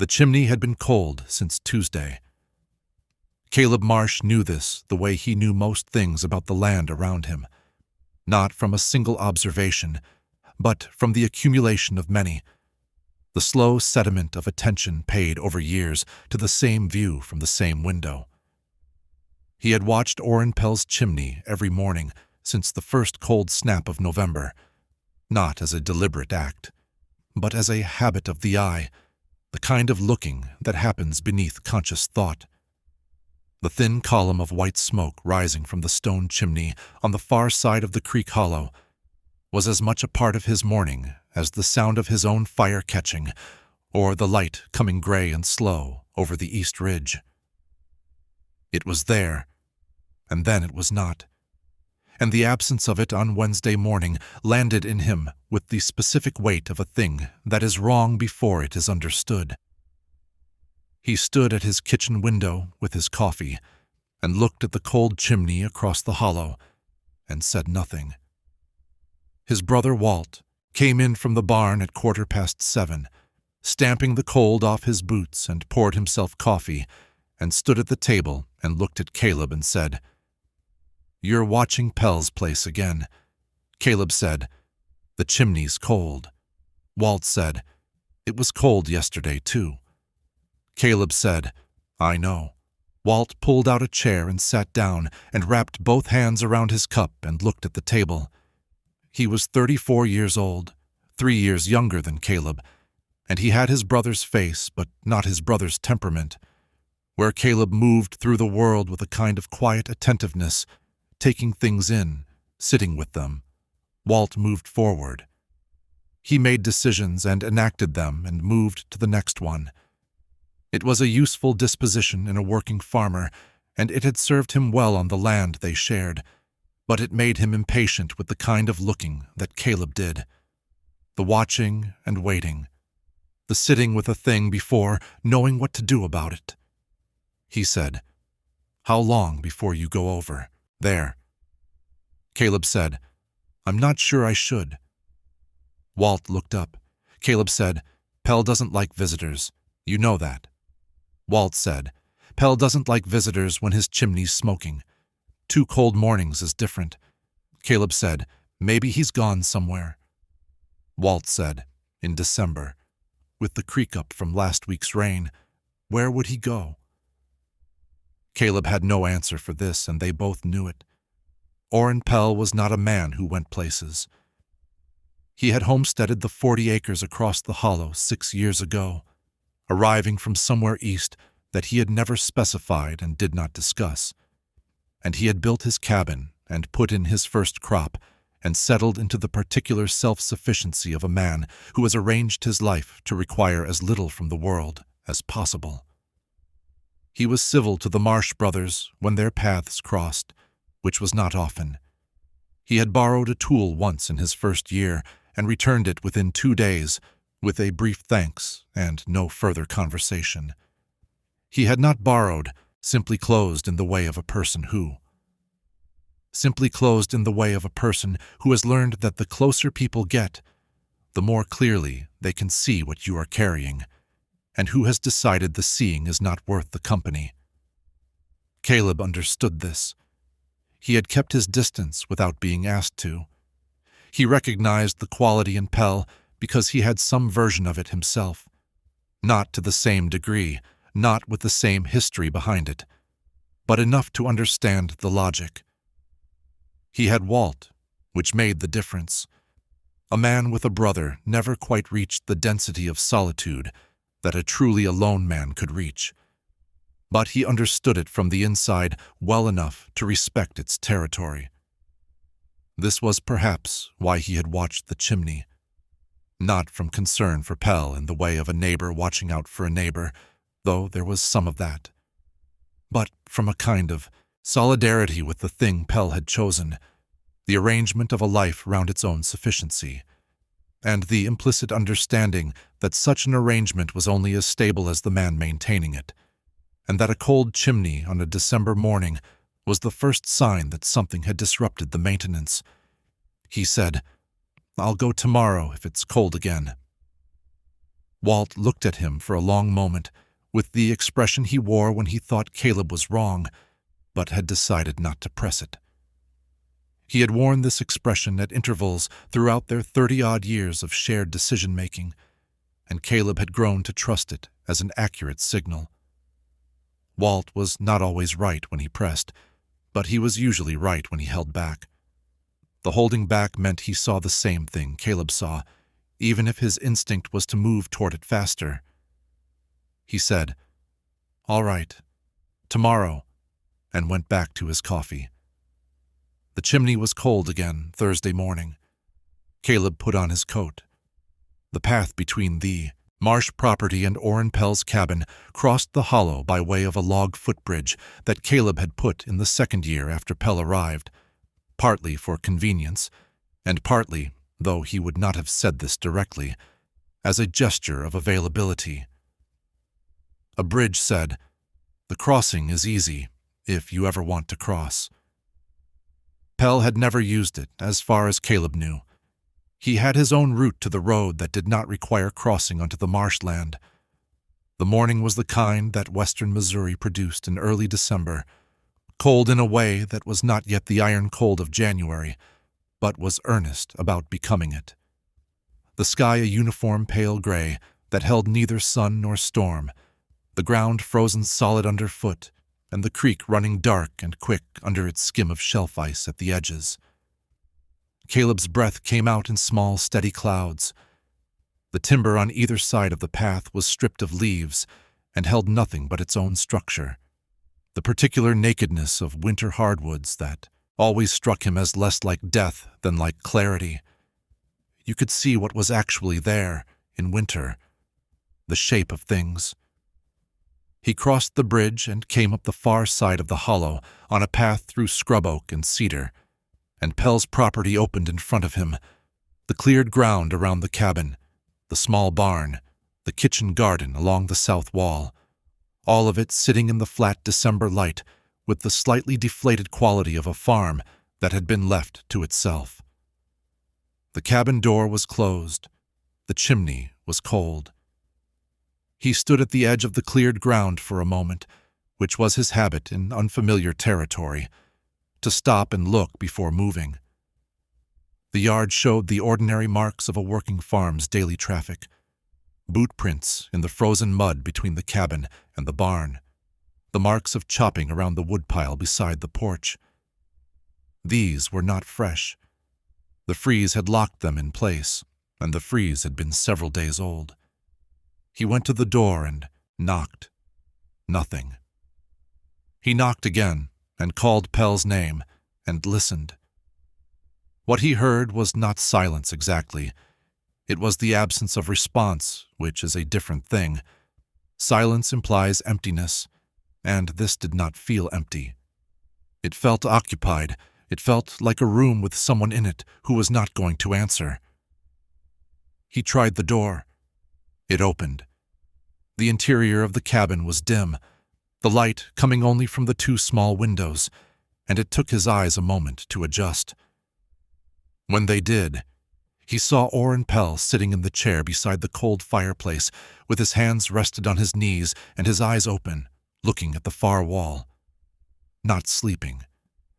The chimney had been cold since Tuesday. Caleb Marsh knew this the way he knew most things about the land around him, not from a single observation, but from the accumulation of many, the slow sediment of attention paid over years to the same view from the same window. He had watched Oren Pell's chimney every morning since the first cold snap of November, not as a deliberate act, but as a habit of the eye, the kind of looking that happens beneath conscious thought. The thin column of white smoke rising from the stone chimney on the far side of the creek hollow was as much a part of his morning as the sound of his own fire catching or the light coming gray and slow over the east ridge. It was there, and then it was not, and the absence of it on Wednesday morning landed in him with the specific weight of a thing that is wrong before it is understood. He stood at his kitchen window with his coffee and looked at the cold chimney across the hollow and said nothing. His brother Walt came in from the barn at 7:15, stamping the cold off his boots, and poured himself coffee and stood at the table and looked at Caleb and said, "You're watching Pell's place again." Caleb said, "The chimney's cold." Walt said, "It was cold yesterday, too." Caleb said, "I know." Walt pulled out a chair and sat down and wrapped both hands around his cup and looked at the table. He was 34 years old, 3 years younger than Caleb, and he had his brother's face but not his brother's temperament. Where Caleb moved through the world with a kind of quiet attentiveness, taking things in, sitting with them, Walt moved forward. He made decisions and enacted them and moved to the next one. It was a useful disposition in a working farmer, and it had served him well on the land they shared, but it made him impatient with the kind of looking that Caleb did. The watching and waiting, the sitting with a thing before knowing what to do about it. He said, "How long before you go over there?" Caleb said, "I'm not sure I should." Walt looked up. Caleb said, "Pell doesn't like visitors. You know that." Walt said, "Pell doesn't like visitors when his chimney's smoking. 2 cold mornings is different." Caleb said, "Maybe he's gone somewhere." Walt said, "In December, with the creek up from last week's rain, where would he go?" Caleb had no answer for this, and they both knew it. Oren Pell was not a man who went places. He had homesteaded the 40 acres across the hollow 6 years ago, arriving from somewhere east that he had never specified and did not discuss. And he had built his cabin and put in his first crop and settled into the particular self-sufficiency of a man who has arranged his life to require as little from the world as possible. He was civil to the Marsh brothers when their paths crossed, which was not often. He had borrowed a tool once in his first year and returned it within 2 days, with a brief thanks and no further conversation. He had not borrowed, simply closed in the way of a person who has learned that the closer people get, the more clearly they can see what you are carrying, and who has decided the seeing is not worth the company. Caleb understood this. He had kept his distance without being asked to. He recognized the quality in Pell because he had some version of it himself. Not to the same degree, not with the same history behind it, but enough to understand the logic. He had Walt, which made the difference. A man with a brother never quite reached the density of solitude that a truly alone man could reach, but he understood it from the inside well enough to respect its territory. This was perhaps why he had watched the chimney, not from concern for Pell in the way of a neighbor watching out for a neighbor, though there was some of that, but from a kind of solidarity with the thing Pell had chosen, the arrangement of a life round its own sufficiency, and the implicit understanding that such an arrangement was only as stable as the man maintaining it, and that a cold chimney on a December morning was the first sign that something had disrupted the maintenance. He said, "I'll go tomorrow if it's cold again." Walt looked at him for a long moment, with the expression he wore when he thought Caleb was wrong, but had decided not to press it. He had worn this expression at intervals throughout their 30-odd years of shared decision-making, and Caleb had grown to trust it as an accurate signal. Walt was not always right when he pressed, but he was usually right when he held back. The holding back meant he saw the same thing Caleb saw, even if his instinct was to move toward it faster. He said, "All right, tomorrow," and went back to his coffee. The chimney was cold again Thursday morning. Caleb put on his coat. The path between the Marsh property and Oren Pell's cabin crossed the hollow by way of a log footbridge that Caleb had put in the second year after Pell arrived, partly for convenience, and partly, though he would not have said this directly, as a gesture of availability. A bridge said, "The crossing is easy, if you ever want to cross." Pell had never used it, as far as Caleb knew. He had his own route to the road that did not require crossing onto the marshland. The morning was the kind that western Missouri produced in early December, cold in a way that was not yet the iron cold of January, but was earnest about becoming it. The sky a uniform pale gray that held neither sun nor storm, the ground frozen solid underfoot, and the creek running dark and quick under its skim of shelf ice at the edges. Caleb's breath came out in small, steady clouds. The timber on either side of the path was stripped of leaves and held nothing but its own structure, the particular nakedness of winter hardwoods that always struck him as less like death than like clarity. You could see what was actually there in winter, the shape of things. He crossed the bridge and came up the far side of the hollow on a path through scrub oak and cedar, and Pell's property opened in front of him, the cleared ground around the cabin, the small barn, the kitchen garden along the south wall, all of it sitting in the flat December light with the slightly deflated quality of a farm that had been left to itself. The cabin door was closed. The chimney was cold. He stood at the edge of the cleared ground for a moment, which was his habit in unfamiliar territory, to stop and look before moving. The yard showed the ordinary marks of a working farm's daily traffic, boot prints in the frozen mud between the cabin and the barn, the marks of chopping around the woodpile beside the porch. These were not fresh. The freeze had locked them in place, and the freeze had been several days old. He went to the door and knocked. Nothing. He knocked again and called Pell's name and listened. What he heard was not silence exactly. It was the absence of response, which is a different thing. Silence implies emptiness, and this did not feel empty. It felt occupied. It felt like a room with someone in it who was not going to answer. He tried the door. It opened. The interior of the cabin was dim, the light coming only from the two small windows, and it took his eyes a moment to adjust. When they did, he saw Oren Pell sitting in the chair beside the cold fireplace, with his hands rested on his knees and his eyes open, looking at the far wall. Not sleeping.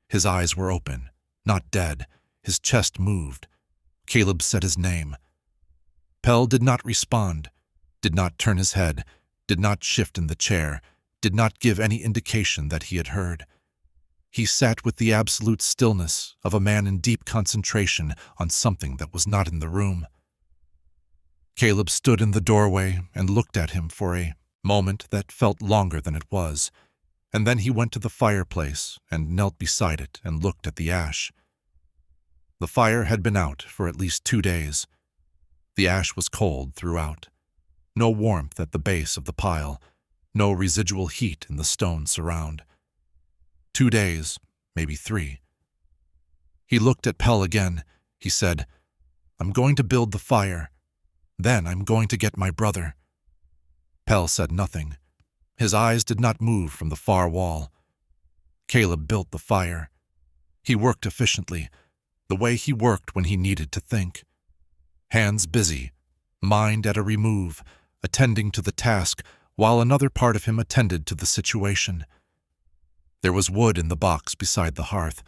His eyes were open, not dead. His chest moved. Caleb said his name. Pell did not respond, did not turn his head, did not shift in the chair, did not give any indication that he had heard. He sat with the absolute stillness of a man in deep concentration on something that was not in the room. Caleb stood in the doorway and looked at him for a moment that felt longer than it was, and then he went to the fireplace and knelt beside it and looked at the ash. The fire had been out for at least 2 days. The ash was cold throughout. No warmth at the base of the pile, no residual heat in the stone surround. 2 days, maybe 3. He looked at Pell again. He said, "I'm going to build the fire. Then I'm going to get my brother." Pell said nothing. His eyes did not move from the far wall. Caleb built the fire. He worked efficiently, the way he worked when he needed to think. Hands busy, mind at a remove, attending to the task while another part of him attended to the situation. There was wood in the box beside the hearth,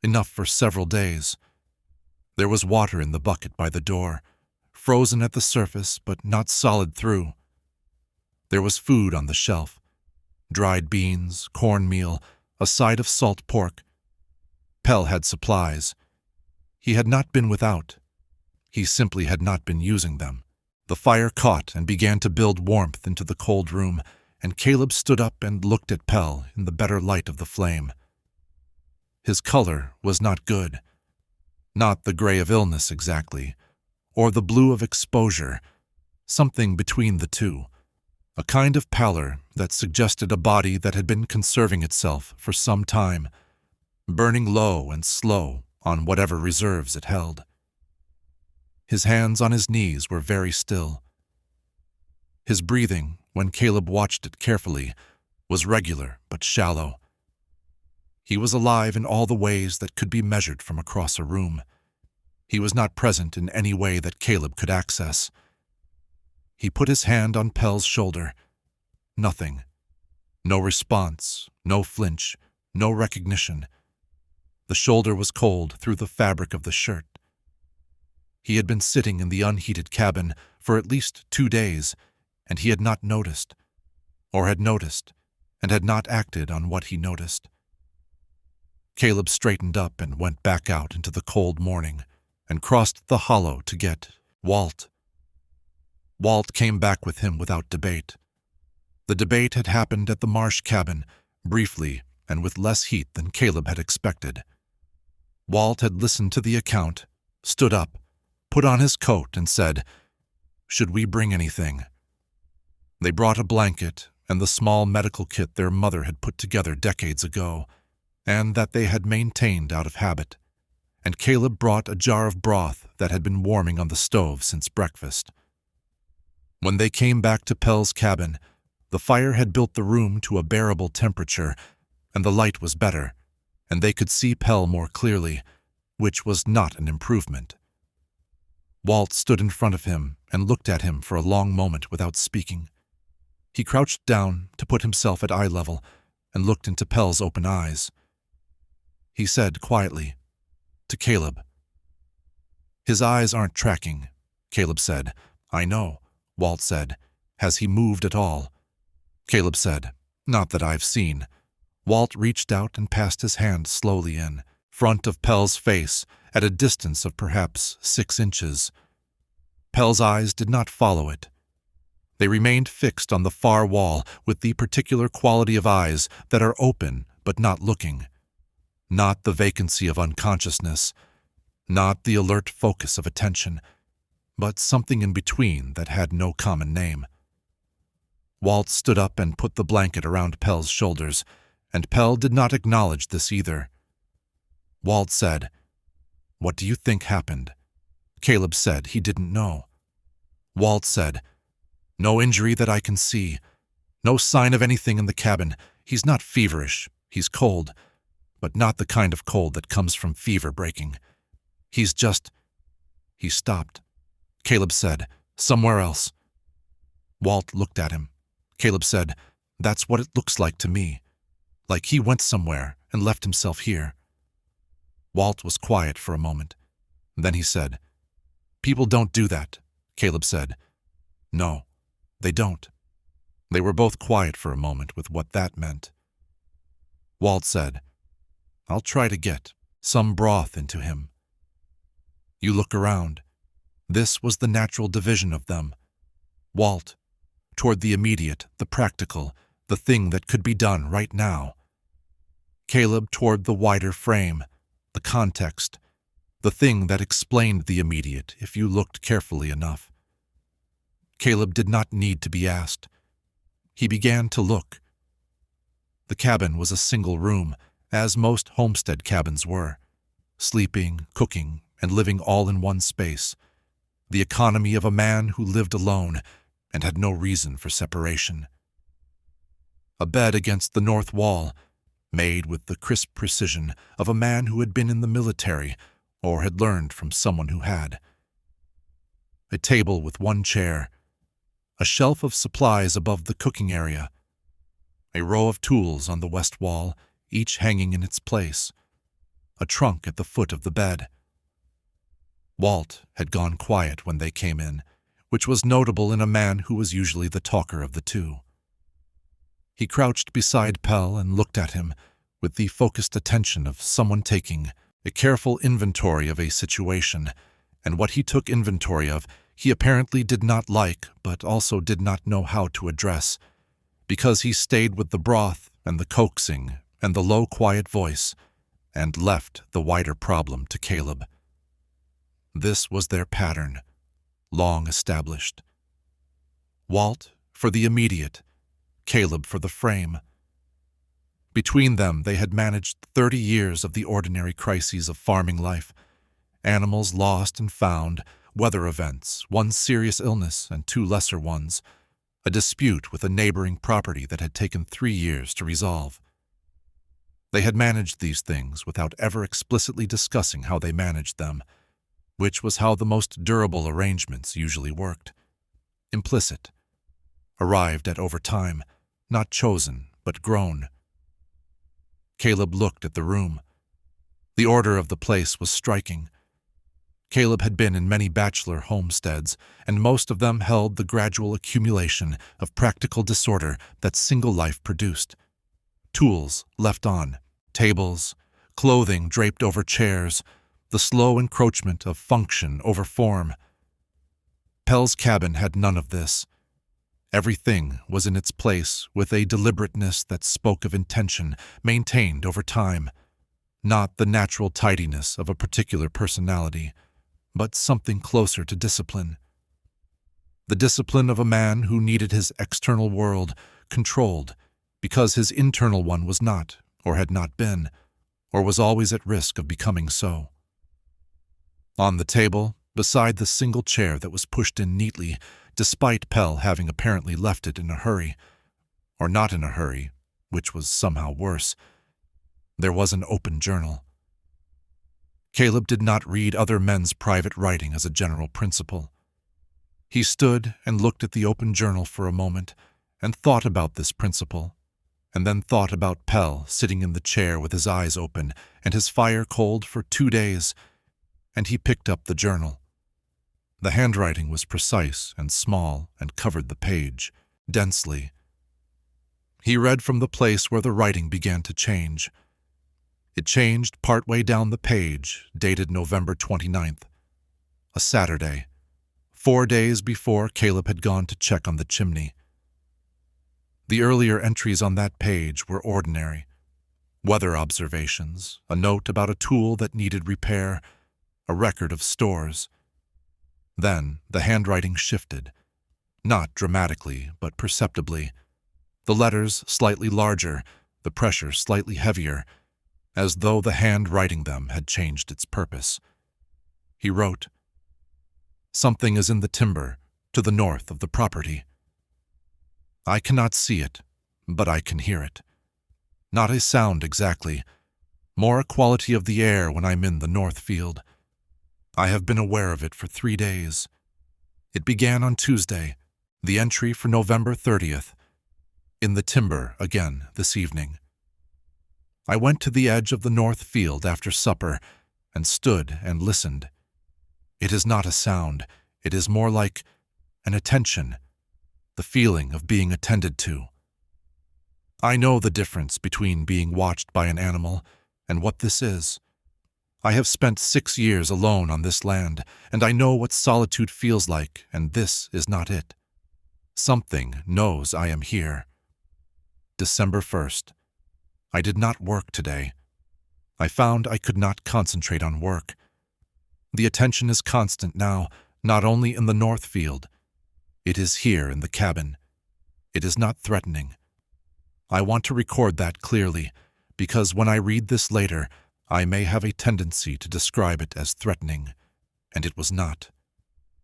enough for several days. There was water in the bucket by the door, frozen at the surface but not solid through. There was food on the shelf, dried beans, cornmeal, a side of salt pork. Pell had supplies. He had not been without. He simply had not been using them. The fire caught and began to build warmth into the cold room, and Caleb stood up and looked at Pell in the better light of the flame. His color was not good. Not the gray of illness exactly, or the blue of exposure, something between the two. A kind of pallor that suggested a body that had been conserving itself for some time, burning low and slow on whatever reserves it held. His hands on his knees were very still. His breathing, when Caleb watched it carefully, was regular but shallow. He was alive in all the ways that could be measured from across a room. He was not present in any way that Caleb could access. He put his hand on Pell's shoulder. Nothing. No response, no flinch, no recognition. The shoulder was cold through the fabric of the shirt. He had been sitting in the unheated cabin for at least 2 days, and he had not noticed, or had noticed, and had not acted on what he noticed. Caleb straightened up and went back out into the cold morning, and crossed the hollow to get Walt. Walt came back with him without debate. The debate had happened at the Marsh cabin, briefly and with less heat than Caleb had expected. Walt had listened to the account, stood up, put on his coat, and said, "Should we bring anything?" They brought a blanket and the small medical kit their mother had put together decades ago, and that they had maintained out of habit, and Caleb brought a jar of broth that had been warming on the stove since breakfast. When they came back to Pell's cabin, the fire had built the room to a bearable temperature, and the light was better, and they could see Pell more clearly, which was not an improvement. Walt stood in front of him and looked at him for a long moment without speaking. He crouched down to put himself at eye level and looked into Pell's open eyes. He said quietly, to Caleb, "His eyes aren't tracking," Caleb said. "I know," Walt said. "Has he moved at all?" Caleb said, "Not that I've seen." Walt reached out and passed his hand slowly in front of Pell's face at a distance of perhaps 6 inches. Pell's eyes did not follow it. They remained fixed on the far wall with the particular quality of eyes that are open but not looking. Not the vacancy of unconsciousness, not the alert focus of attention, but something in between that had no common name. Walt stood up and put the blanket around Pell's shoulders, and Pell did not acknowledge this either. Walt said, "What do you think happened?" Caleb said he didn't know. Walt said, "No injury that I can see. No sign of anything in the cabin. He's not feverish. He's cold, but not the kind of cold that comes from fever breaking. He's just—" He stopped. Caleb said, "Somewhere else." Walt looked at him. Caleb said, "That's what it looks like to me. Like he went somewhere and left himself here." Walt was quiet for a moment. Then he said, "People don't do that," Caleb said. "No, they don't." They were both quiet for a moment with what that meant. Walt said, "I'll try to get some broth into him." You look around. This was the natural division of them. Walt, toward the immediate, the practical, the thing that could be done right now. Caleb toward the wider frame, the context, the thing that explained the immediate if you looked carefully enough. Caleb did not need to be asked. He began to look. The cabin was a single room, as most homestead cabins were, sleeping, cooking, and living all in one space, the economy of a man who lived alone and had no reason for separation. A bed against the north wall, made with the crisp precision of a man who had been in the military or had learned from someone who had. A table with one chair, a shelf of supplies above the cooking area, a row of tools on the west wall, each hanging in its place, a trunk at the foot of the bed. Walt had gone quiet when they came in, which was notable in a man who was usually the talker of the two. He crouched beside Pell and looked at him with the focused attention of someone taking a careful inventory of a situation, and what he took inventory of he apparently did not like but also did not know how to address, because he stayed with the broth and the coaxing and the low, quiet voice, and left the wider problem to Caleb. This was their pattern, long established. Walt for the immediate, Caleb for the frame. Between them they had managed 30 years of the ordinary crises of farming life, animals lost and found, weather events, one serious illness and 2 lesser ones, a dispute with a neighboring property that had taken 3 years to resolve. They had managed these things without ever explicitly discussing how they managed them, which was how the most durable arrangements usually worked. Implicit. Arrived at over time, not chosen, but grown. Caleb looked at the room. The order of the place was striking. Caleb had been in many bachelor homesteads, and most of them held the gradual accumulation of practical disorder that single life produced. Tools left on, tables, clothing draped over chairs, the slow encroachment of function over form. Pell's cabin had none of this. Everything was in its place with a deliberateness that spoke of intention maintained over time, not the natural tidiness of a particular personality, but something closer to discipline. The discipline of a man who needed his external world controlled because his internal one was not, or had not been, or was always at risk of becoming so. On the table, beside the single chair that was pushed in neatly, despite Pell having apparently left it in a hurry, or not in a hurry, which was somehow worse, there was an open journal. Caleb did not read other men's private writing as a general principle. He stood and looked at the open journal for a moment and thought about this principle, and then thought about Pell sitting in the chair with his eyes open and his fire cold for 2 days, and he picked up the journal. The handwriting was precise and small and covered the page, densely. He read from the place where the writing began to change. It changed partway down the page, dated November 29th, a Saturday, 4 days before Caleb had gone to check on the chimney. The earlier entries on that page were ordinary. Weather observations, a note about a tool that needed repair, a record of stores. Then the handwriting shifted, not dramatically, but perceptibly. The letters slightly larger, the pressure slightly heavier, as though the hand writing them had changed its purpose. He wrote, "Something is in the timber, to the north of the property. I cannot see it, but I can hear it. Not a sound exactly, more a quality of the air when I'm in the north field. I have been aware of it for 3 days. It began on Tuesday, the entry for November 30th. In the timber again this evening. I went to the edge of the north field after supper and stood and listened. It is not a sound, it is more like an attention, the feeling of being attended to. I know the difference between being watched by an animal and what this is. I have spent 6 years alone on this land, and I know what solitude feels like, and this is not it. Something knows I am here. December 1st. I did not work today. I found I could not concentrate on work. The attention is constant now, not only in the north field. It is here in the cabin. It is not threatening. I want to record that clearly, because when I read this later, I may have a tendency to describe it as threatening, and it was not.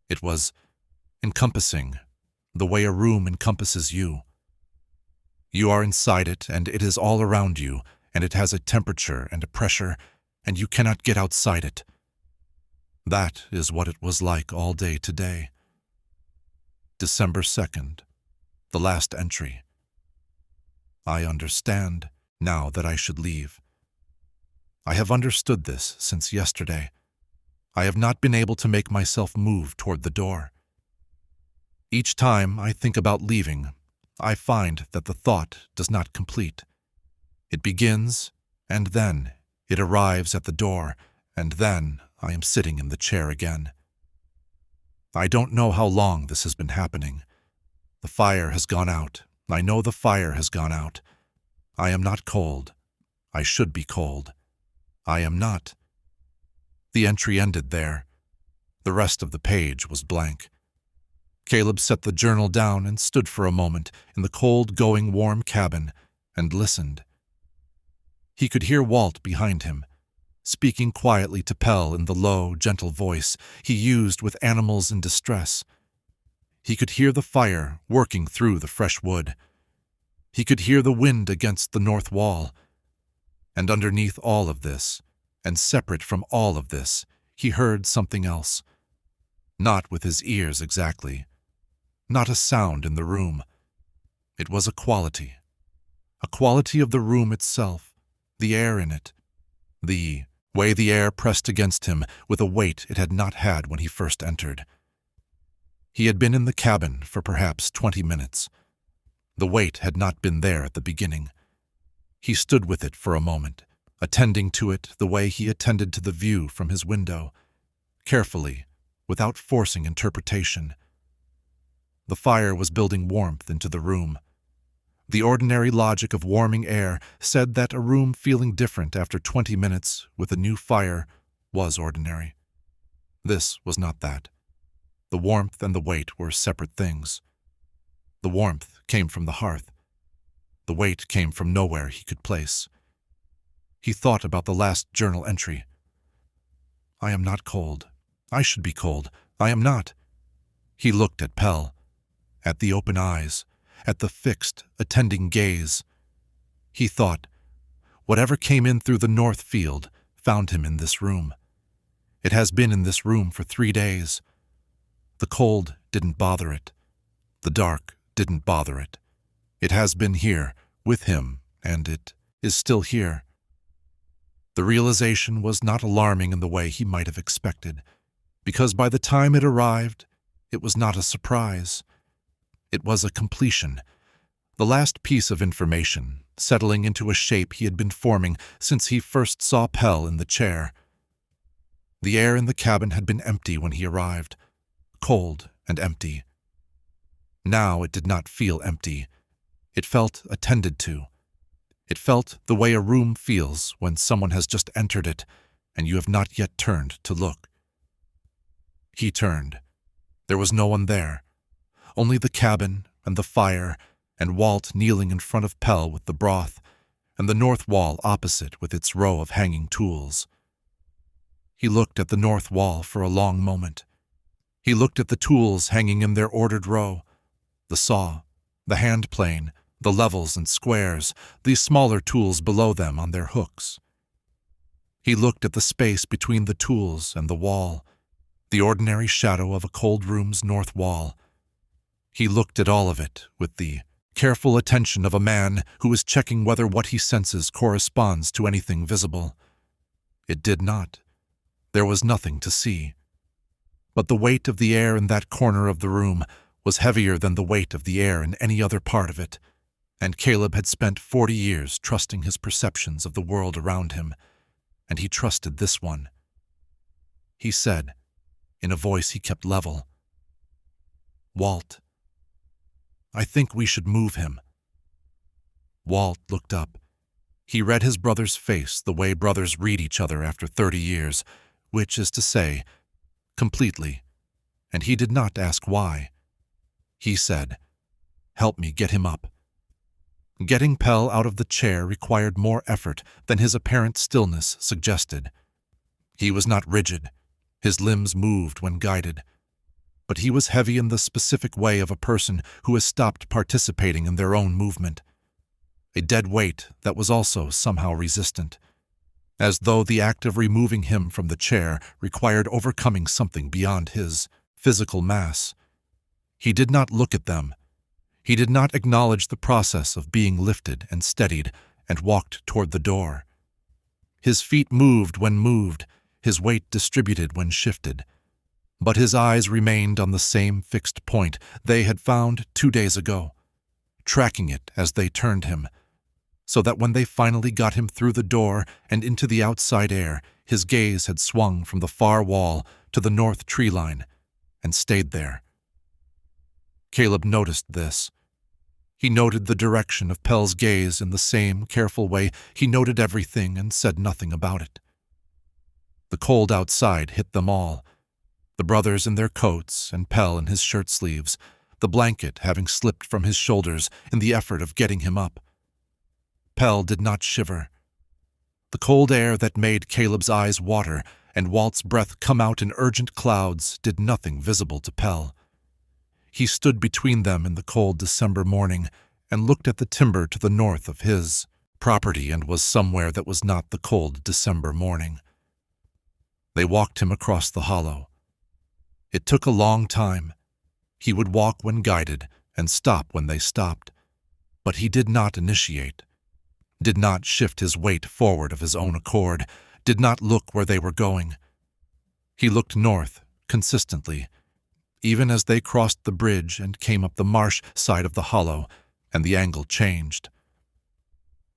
It was encompassing, the way a room encompasses you. You are inside it, and it is all around you, and it has a temperature and a pressure, and you cannot get outside it. That is what it was like all day today. December 2nd, the last entry. I understand now that I should leave. I have understood this since yesterday. I have not been able to make myself move toward the door. Each time I think about leaving, I find that the thought does not complete. It begins, and then it arrives at the door, and then I am sitting in the chair again. I don't know how long this has been happening. The fire has gone out. I know the fire has gone out. I am not cold. I should be cold. I am not. The entry ended there. The rest of the page was blank. Caleb set the journal down and stood for a moment in the cold-going warm cabin and listened. He could hear Walt behind him, speaking quietly to Pell in the low, gentle voice he used with animals in distress. He could hear the fire working through the fresh wood. He could hear the wind against the north wall. And underneath all of this, and separate from all of this, he heard something else. Not with his ears exactly. Not a sound in the room. It was a quality of the room itself, the air in it, the way the air pressed against him with a weight it had not had when he first entered. He had been in the cabin for perhaps 20 minutes. The weight had not been there at the beginning. He stood with it for a moment, attending to it the way he attended to the view from his window, carefully, without forcing interpretation. The fire was building warmth into the room. The ordinary logic of warming air said that a room feeling different after 20 minutes with a new fire was ordinary. This was not that. The warmth and the weight were separate things. The warmth came from the hearth. The weight came from nowhere he could place. He thought about the last journal entry. I am not cold. I should be cold. I am not. He looked at Pell, at the open eyes, at the fixed, attending gaze. He thought, whatever came in through the north field found him in this room. It has been in this room for 3 days. The cold didn't bother it. The dark didn't bother it. It has been here, with him, and it is still here. The realization was not alarming in the way he might have expected, because by the time it arrived, it was not a surprise. It was a completion, the last piece of information, settling into a shape he had been forming since he first saw Pell in the chair. The air in the cabin had been empty when he arrived, cold and empty. Now it did not feel empty. It felt attended to. It felt the way a room feels when someone has just entered it and you have not yet turned to look. He turned. There was no one there. Only the cabin and the fire and Walt kneeling in front of Pell with the broth and the north wall opposite with its row of hanging tools. He looked at the north wall for a long moment. He looked at the tools hanging in their ordered row, the saw, the hand plane, the levels and squares, these smaller tools below them on their hooks. He looked at the space between the tools and the wall, the ordinary shadow of a cold room's north wall. He looked at all of it with the careful attention of a man who is checking whether what he senses corresponds to anything visible. It did not. There was nothing to see. But the weight of the air in that corner of the room was heavier than the weight of the air in any other part of it, and Caleb had spent 40 years trusting his perceptions of the world around him, and he trusted this one. He said, in a voice he kept level, "Walt, I think we should move him." Walt looked up. He read his brother's face the way brothers read each other after 30 years, which is to say, completely, and he did not ask why. He said, "Help me get him up." Getting Pell out of the chair required more effort than his apparent stillness suggested. He was not rigid. His limbs moved when guided. But he was heavy in the specific way of a person who has stopped participating in their own movement. A dead weight that was also somehow resistant, as though the act of removing him from the chair required overcoming something beyond his physical mass. He did not look at them. He did not acknowledge the process of being lifted and steadied and walked toward the door. His feet moved when moved, his weight distributed when shifted. But his eyes remained on the same fixed point they had found 2 days ago, tracking it as they turned him, so that when they finally got him through the door and into the outside air, his gaze had swung from the far wall to the north tree line and stayed there. Caleb noticed this. He noted the direction of Pell's gaze in the same careful way he noted everything and said nothing about it. The cold outside hit them all, the brothers in their coats and Pell in his shirt sleeves, the blanket having slipped from his shoulders in the effort of getting him up. Pell did not shiver. The cold air that made Caleb's eyes water and Walt's breath come out in urgent clouds did nothing visible to Pell. He stood between them in the cold December morning and looked at the timber to the north of his property and was somewhere that was not the cold December morning. They walked him across the hollow. It took a long time. He would walk when guided and stop when they stopped. But he did not initiate, did not shift his weight forward of his own accord, did not look where they were going. He looked north, consistently, even as they crossed the bridge and came up the Marsh side of the hollow, and the angle changed.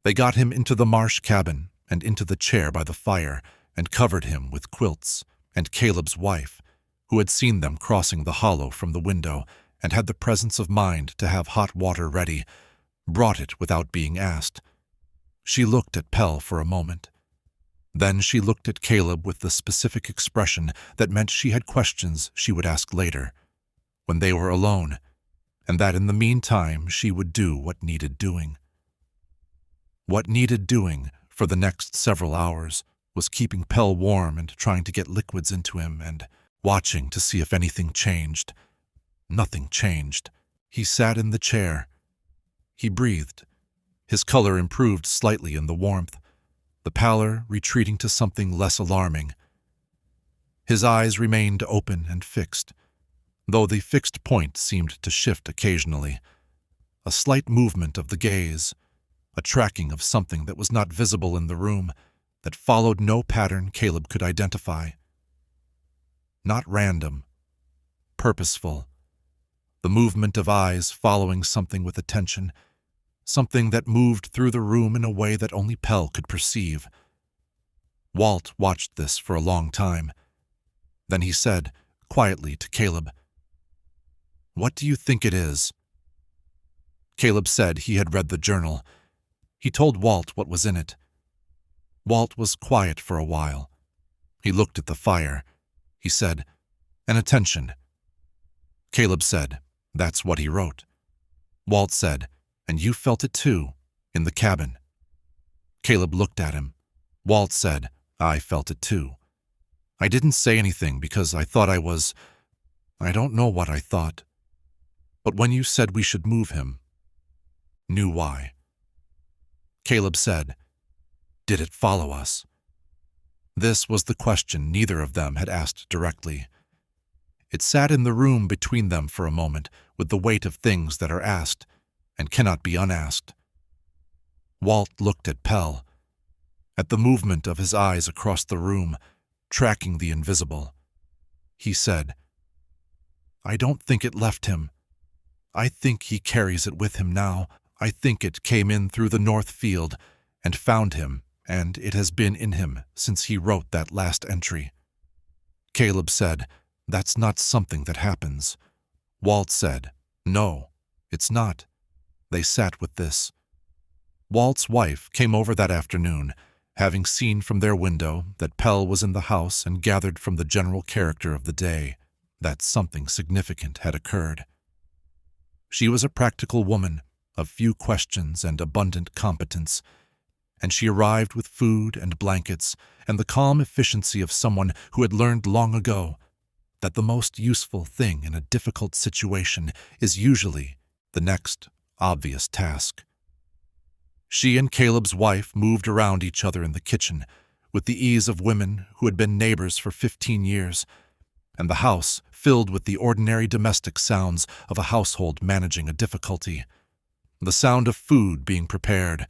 They got him into the Marsh cabin and into the chair by the fire and covered him with quilts, and Caleb's wife, who had seen them crossing the hollow from the window and had the presence of mind to have hot water ready, brought it without being asked. She looked at Pell for a moment. Then she looked at Caleb with the specific expression that meant she had questions she would ask later, when they were alone, and that in the meantime she would do what needed doing. What needed doing for the next several hours was keeping Pell warm and trying to get liquids into him and watching to see if anything changed. Nothing changed. He sat in the chair. He breathed. His color improved slightly in the warmth, the pallor retreating to something less alarming. His eyes remained open and fixed, though the fixed point seemed to shift occasionally. A slight movement of the gaze, a tracking of something that was not visible in the room, that followed no pattern Caleb could identify. Not random, purposeful. The movement of eyes following something with attention, something that moved through the room in a way that only Pell could perceive. Walt watched this for a long time. Then he said, quietly to Caleb, "What do you think it is?" Caleb said he had read the journal. He told Walt what was in it. Walt was quiet for a while. He looked at the fire. He said, "An attention." Caleb said, "That's what he wrote." Walt said, "And you felt it too, in the cabin." Caleb looked at him. Walt said, "I felt it too. I didn't say anything because I thought I don't know what I thought. But when you said we should move him, knew why." Caleb said, "Did it follow us?" This was the question neither of them had asked directly. It sat in the room between them for a moment with the weight of things that are asked and cannot be unasked. Walt looked at Pell, at the movement of his eyes across the room, tracking the invisible. He said, "I don't think it left him. I think he carries it with him now. I think it came in through the north field and found him, and it has been in him since he wrote that last entry." Caleb said, "That's not something that happens." Walt said, "No, it's not." They sat with this. Walt's wife came over that afternoon, having seen from their window that Pell was in the house and gathered from the general character of the day that something significant had occurred. She was a practical woman of few questions and abundant competence, and she arrived with food and blankets and the calm efficiency of someone who had learned long ago that the most useful thing in a difficult situation is usually the next obvious task. She and Caleb's wife moved around each other in the kitchen with the ease of women who had been neighbors for 15 years, and the house filled with the ordinary domestic sounds of a household managing a difficulty. The sound of food being prepared,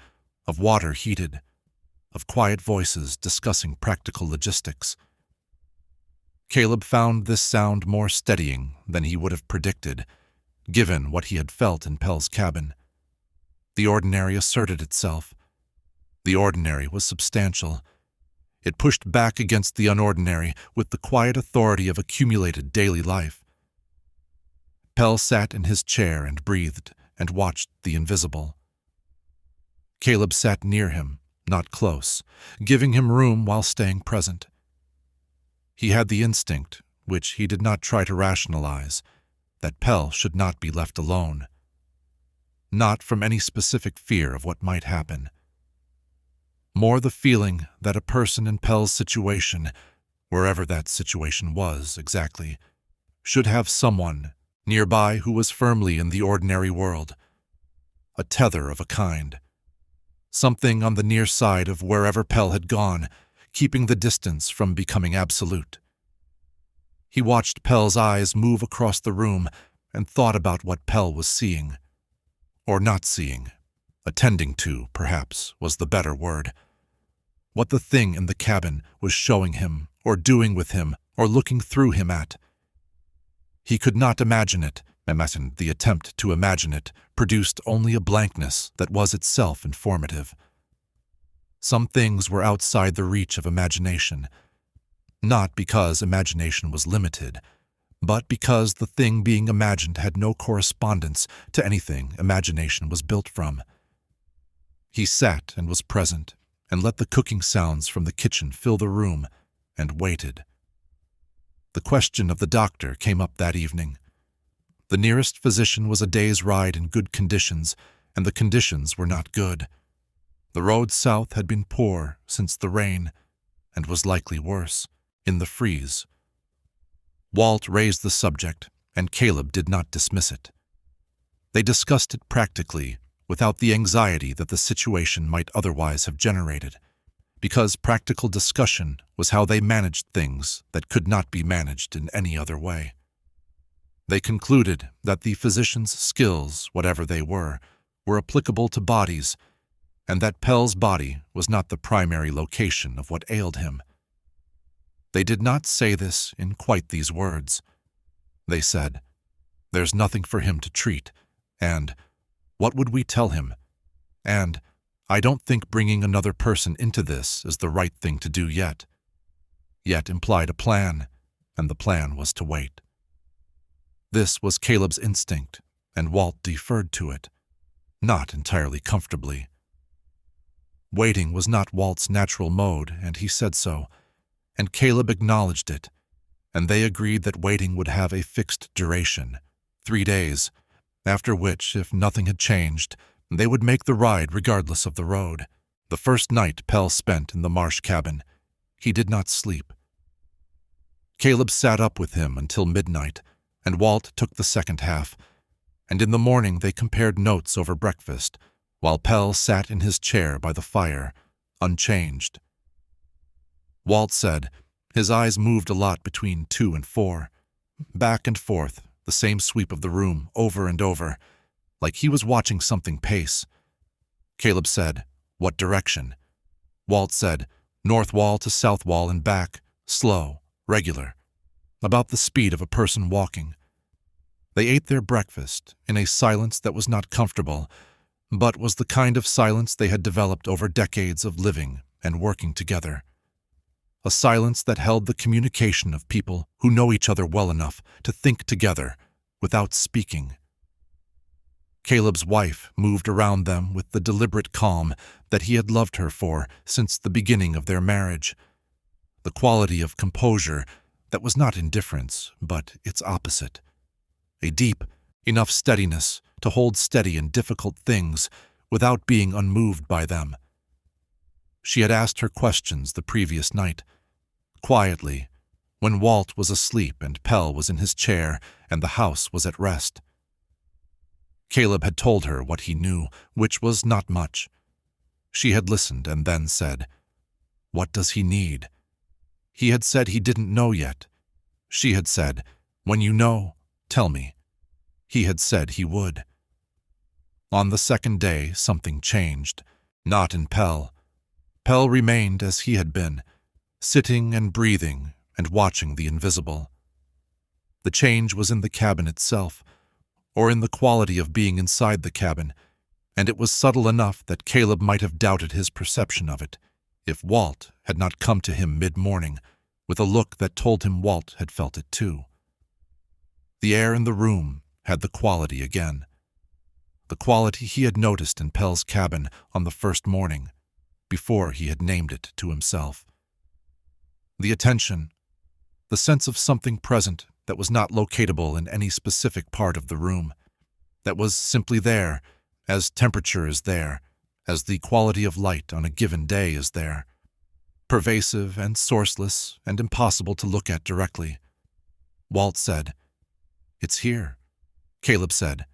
of water heated, of quiet voices discussing practical logistics. Caleb found this sound more steadying than he would have predicted, given what he had felt in Pell's cabin. The ordinary asserted itself. The ordinary was substantial. It pushed back against the unordinary with the quiet authority of accumulated daily life. Pell sat in his chair and breathed and watched the invisible. Caleb sat near him, not close, giving him room while staying present. He had the instinct, which he did not try to rationalize, that Pell should not be left alone. Not from any specific fear of what might happen. More the feeling that a person in Pell's situation, wherever that situation was exactly, should have someone nearby who was firmly in the ordinary world. A tether of a kind. Something on the near side of wherever Pell had gone, keeping the distance from becoming absolute. He watched Pell's eyes move across the room and thought about what Pell was seeing. Or not seeing. Attending to, perhaps, was the better word. What the thing in the cabin was showing him, or doing with him, or looking through him at. He could not imagine it, and the attempt to imagine it produced only a blankness that was itself informative. Some things were outside the reach of imagination, not because imagination was limited, but because the thing being imagined had no correspondence to anything imagination was built from. He sat and was present, and let the cooking sounds from the kitchen fill the room, and waited. The question of the doctor came up that evening. The nearest physician was a day's ride in good conditions, and the conditions were not good. The road south had been poor since the rain, and was likely worse, in the freeze. Walt raised the subject, and Caleb did not dismiss it. They discussed it practically, without the anxiety that the situation might otherwise have generated, because practical discussion was how they managed things that could not be managed in any other way. They concluded that the physician's skills, whatever they were applicable to bodies, and that Pell's body was not the primary location of what ailed him. They did not say this in quite these words. They said, "There's nothing for him to treat," and "What would we tell him?" and "I don't think bringing another person into this is the right thing to do yet." Yet implied a plan, and the plan was to wait. This was Caleb's instinct, and Walt deferred to it, not entirely comfortably. Waiting was not Walt's natural mode, and he said so, and Caleb acknowledged it, and they agreed that waiting would have a fixed duration, 3 days, after which, if nothing had changed, they would make the ride regardless of the road. The first night Pell spent in the Marsh cabin. He did not sleep. Caleb sat up with him until midnight, and Walt took the second half, and in the morning they compared notes over breakfast, while Pell sat in his chair by the fire, unchanged. Walt said his eyes moved a lot between 2 and 4, back and forth, the same sweep of the room over and over, like he was watching something pace. Caleb said, "What direction?" Walt said, "North wall to south wall and back, slow, regular, about the speed of a person walking." They ate their breakfast in a silence that was not comfortable, but was the kind of silence they had developed over decades of living and working together. A silence that held the communication of people who know each other well enough to think together without speaking. Caleb's wife moved around them with the deliberate calm that he had loved her for since the beginning of their marriage. The quality of composure that was not indifference, but its opposite. A deep enough steadiness to hold steady in difficult things without being unmoved by them. She had asked her questions the previous night, quietly, when Walt was asleep and Pell was in his chair and the house was at rest. Caleb had told her what he knew, which was not much. She had listened and then said, "What does he need?" He had said he didn't know yet. She had said, "When you know, tell me." He had said he would. On the second day, something changed. Not in Pell. Pell remained as he had been, sitting and breathing and watching the invisible. The change was in the cabin itself, or in the quality of being inside the cabin, and it was subtle enough that Caleb might have doubted his perception of it, if Walt had not come to him mid-morning, with a look that told him Walt had felt it too. The air in the room had the quality again. The quality he had noticed in Pell's cabin on the first morning, before he had named it to himself. The attention, the sense of something present that was not locatable in any specific part of the room, that was simply there, as temperature is there, as the quality of light on a given day is there, pervasive and sourceless and impossible to look at directly. Walt said, "It's here." Caleb said,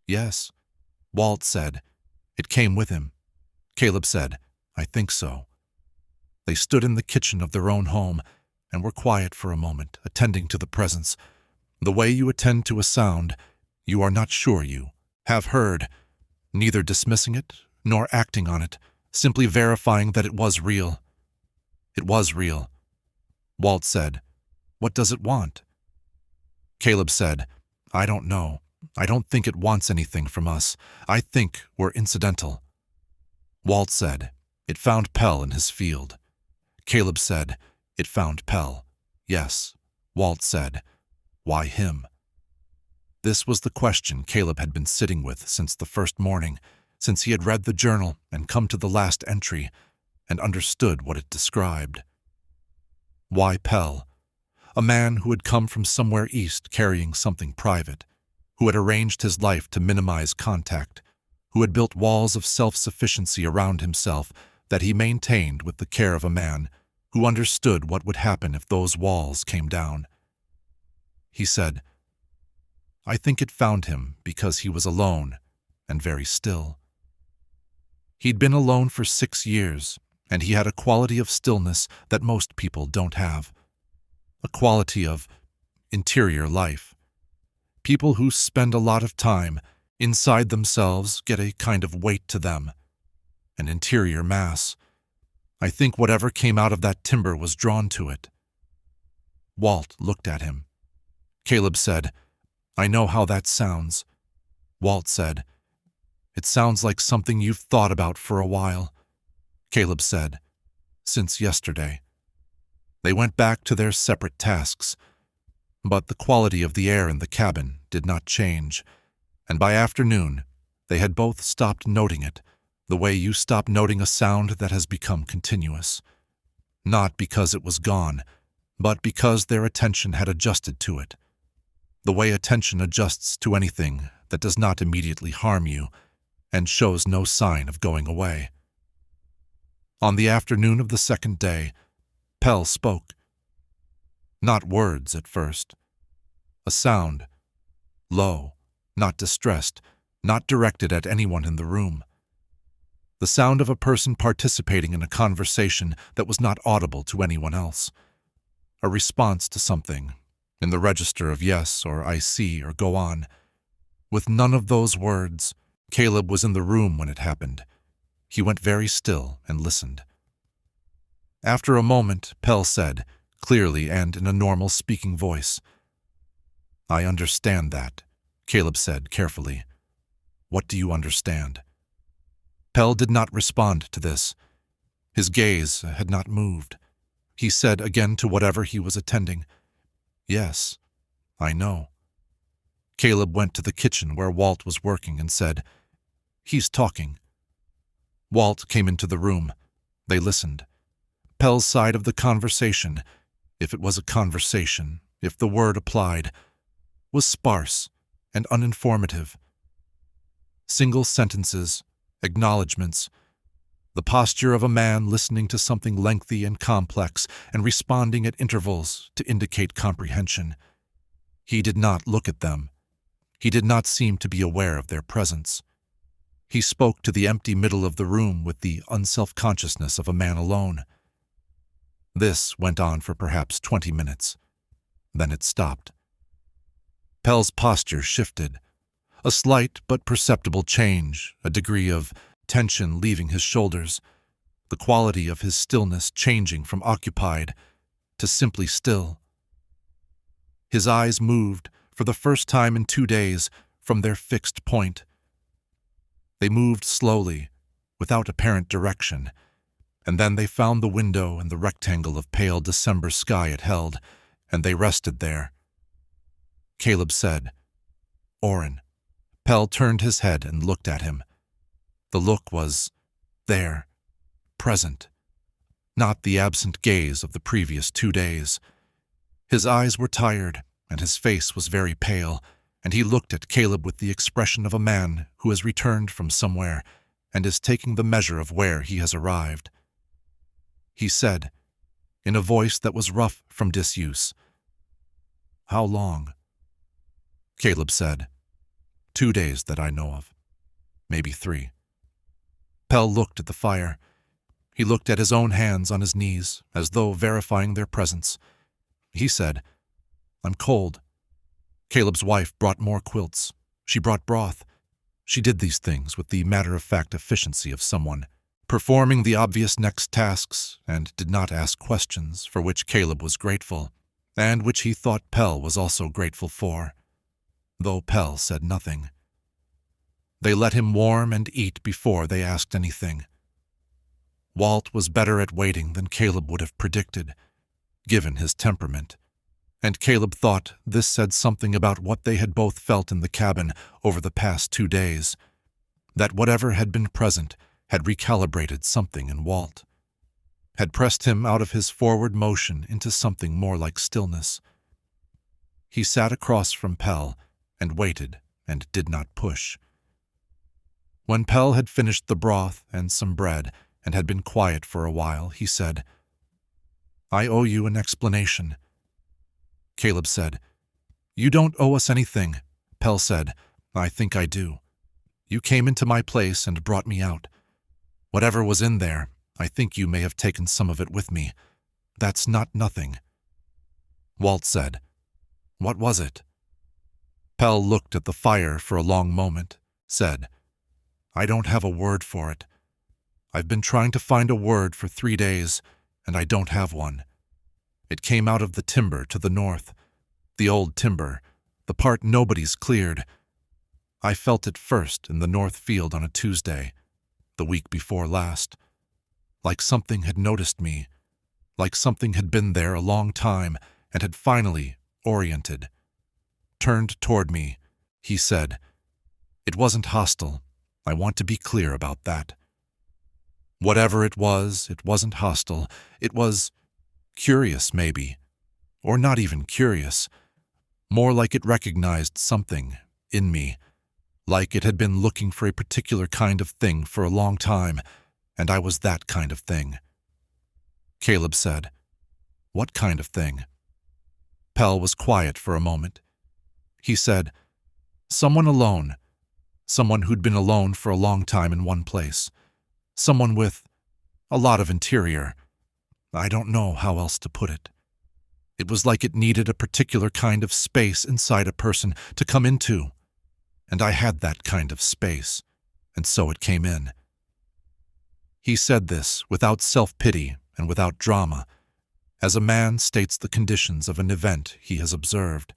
"Yes." Walt said, "It came with him." Caleb said, "I think so." They stood in the kitchen of their own home and were quiet for a moment, attending to the presence. The way you attend to a sound you are not sure you have heard, neither dismissing it nor acting on it, simply verifying that it was real. It was real. Walt said, "What does it want?" Caleb said, "I don't know. I don't think it wants anything from us. I think we're incidental." Walt said, "It found Pell in his field." Caleb said, "It found Pell." "Yes." Walt said, "Why him?" This was the question Caleb had been sitting with since the first morning, since he had read the journal and come to the last entry, and understood what it described. Why Pell? A man who had come from somewhere east carrying something private, who had arranged his life to minimize contact, who had built walls of self-sufficiency around himself that he maintained with the care of a man who understood what would happen if those walls came down. He said, "I think it found him because he was alone and very still." He'd been alone for 6 years, and he had a quality of stillness that most people don't have. A quality of interior life. People who spend a lot of time inside themselves get a kind of weight to them, an interior mass. I think whatever came out of that timber was drawn to it. Walt looked at him. Caleb said, "I know how that sounds." Walt said, "It sounds like something you've thought about for a while." Caleb said, "Since yesterday." They went back to their separate tasks, but the quality of the air in the cabin did not change, and by afternoon they had both stopped noting it, the way you stop noting a sound that has become continuous. Not because it was gone, but because their attention had adjusted to it. The way attention adjusts to anything that does not immediately harm you and shows no sign of going away. On the afternoon of the second day, Pell spoke. Not words at first. A sound, low, not distressed, not directed at anyone in the room. The sound of a person participating in a conversation that was not audible to anyone else. A response to something, in the register of yes or I see or go on. With none of those words, Caleb was in the room when it happened. He went very still and listened. After a moment, Pell said, clearly and in a normal speaking voice, "I understand that," Caleb said carefully. "What do you understand?" Pell did not respond to this. His gaze had not moved. He said again to whatever he was attending, "Yes, I know." Caleb went to the kitchen where Walt was working and said, "He's talking." Walt came into the room. They listened. Pell's side of the conversation, if it was a conversation, if the word applied, was sparse and uninformative. Single sentences, acknowledgments, the posture of a man listening to something lengthy and complex and responding at intervals to indicate comprehension. He did not look at them. He did not seem to be aware of their presence. He spoke to the empty middle of the room with the unself-consciousness of a man alone. This went on for perhaps 20 minutes. Then it stopped. Pell's posture shifted. A slight but perceptible change, a degree of tension leaving his shoulders, the quality of his stillness changing from occupied to simply still. His eyes moved, for the first time in 2 days, from their fixed point. They moved slowly, without apparent direction, and then they found the window and the rectangle of pale December sky it held, and they rested there. Caleb said, "Oren." Pell turned his head and looked at him. The look was there, present, not the absent gaze of the previous 2 days. His eyes were tired, and his face was very pale, and he looked at Caleb with the expression of a man who has returned from somewhere and is taking the measure of where he has arrived. He said, in a voice that was rough from disuse, "How long?" Caleb said, 2 days that I know of. Maybe 3. Pell looked at the fire. He looked at his own hands on his knees, as though verifying their presence. He said, "I'm cold." Caleb's wife brought more quilts. She brought broth. She did these things with the matter-of-fact efficiency of someone, performing the obvious next tasks, and did not ask questions, for which Caleb was grateful, and which he thought Pell was also grateful for, though Pell said nothing. They let him warm and eat before they asked anything. Walt was better at waiting than Caleb would have predicted, given his temperament, and Caleb thought this said something about what they had both felt in the cabin over the past 2 days, that whatever had been present had recalibrated something in Walt, had pressed him out of his forward motion into something more like stillness. He sat across from Pell and waited and did not push. When Pell had finished the broth and some bread and had been quiet for a while, he said, "I owe you an explanation." Caleb said, "You don't owe us anything." Pell said, "I think I do. You came into my place and brought me out. Whatever was in there, I think you may have taken some of it with me. That's not nothing." Walt said, "What was it?" Pell looked at the fire for a long moment, said, "I don't have a word for it. I've been trying to find a word for 3 days, and I don't have one. It came out of the timber to the north, the old timber, the part nobody's cleared. I felt it first in the north field on a Tuesday, the week before last, like something had noticed me, like something had been there a long time and had finally oriented, turned toward me," he said. "It wasn't hostile. I want to be clear about that. Whatever it wasn't hostile. It was curious, maybe, or not even curious, more like it recognized something in me, like it had been looking for a particular kind of thing for a long time, and I was that kind of thing." Caleb said, "What kind of thing?" Pell was quiet for a moment. He said, "Someone alone, someone who'd been alone for a long time in one place, someone with a lot of interior. I don't know how else to put it. It was like it needed a particular kind of space inside a person to come into, and I had that kind of space, and so it came in." He said this without self-pity and without drama, as a man states the conditions of an event he has observed.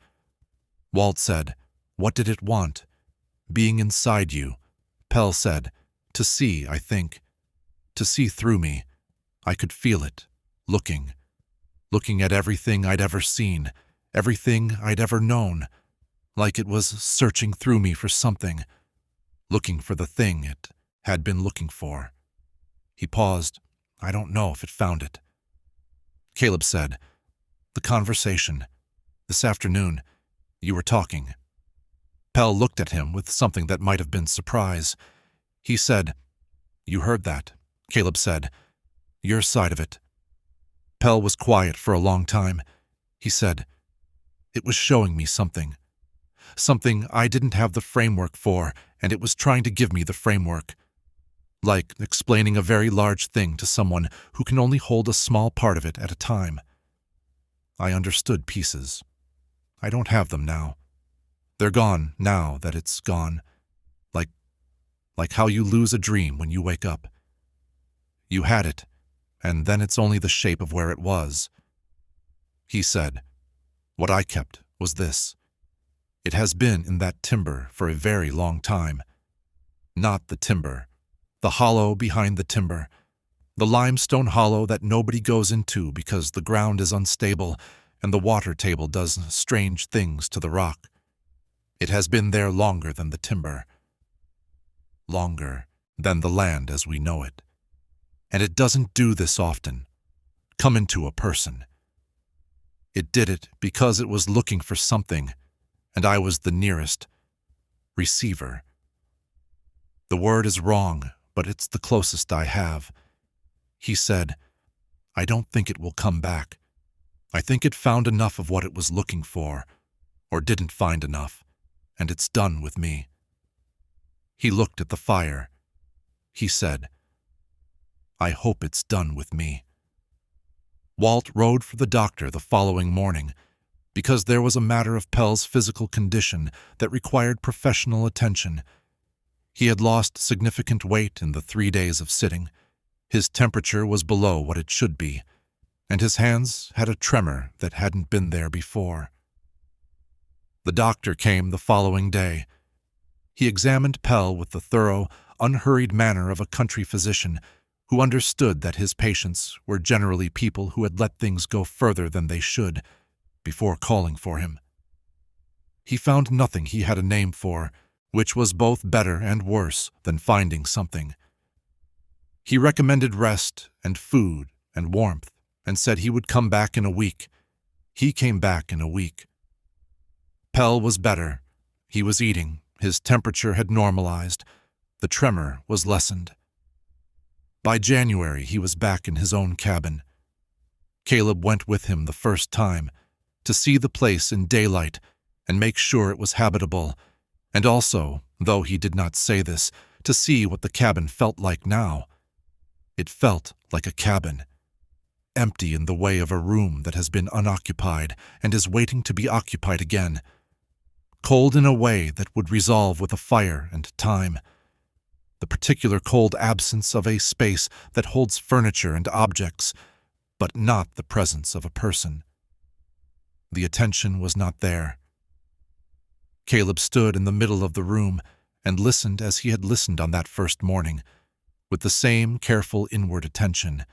Walt said, "What did it want?" "Being inside you." Pell said, "To see, I think. To see through me. I could feel it. Looking at everything I'd ever seen, everything I'd ever known, like it was searching through me for something, looking for the thing it had been looking for." He paused. "I don't know if it found it." Caleb said, "The conversation. This afternoon, you were talking." Pell looked at him with something that might have been surprise. He said, "You heard that?" Caleb said, "Your side of it." Pell was quiet for a long time. He said, "It was showing me something. Something I didn't have the framework for, and it was trying to give me the framework. Like explaining a very large thing to someone who can only hold a small part of it at a time. I understood pieces. I don't have them now. They're gone now that it's gone. Like, like how you lose a dream when you wake up. You had it, and then it's only the shape of where it was. He said, what I kept was this. It has been in that timber for a very long time. Not the timber, the hollow behind the timber, the limestone hollow that nobody goes into because the ground is unstable and the water table does strange things to the rock. It has been there longer than the timber, longer than the land as we know it. And it doesn't do this often, come into a person. It did it because it was looking for something, and I was the nearest receiver. The word is wrong, but it's the closest I have. He said, I don't think it will come back. I think it found enough of what it was looking for, or didn't find enough, and it's done with me. He looked at the fire. He said, I hope it's done with me. Walt rode for the doctor the following morning, because there was a matter of Pell's physical condition that required professional attention. He had lost significant weight in the 3 days of sitting. His temperature was below what it should be, and his hands had a tremor that hadn't been there before. The doctor came the following day. He examined Pell with the thorough, unhurried manner of a country physician who understood that his patients were generally people who had let things go further than they should before calling for him. He found nothing he had a name for, which was both better and worse than finding something. He recommended rest and food and warmth and said he would come back in a week. He came back in a week. Pell was better. He was eating. His temperature had normalized. The tremor was lessened. By January, he was back in his own cabin. Caleb went with him the first time to see the place in daylight and make sure it was habitable, and also, though he did not say this, to see what the cabin felt like now. It felt like a cabin, empty in the way of a room that has been unoccupied and is waiting to be occupied again, cold in a way that would resolve with a fire and time. The particular cold absence of a space that holds furniture and objects, but not the presence of a person. The attention was not there. Caleb stood in the middle of the room and listened as he had listened on that first morning, with the same careful inward attention,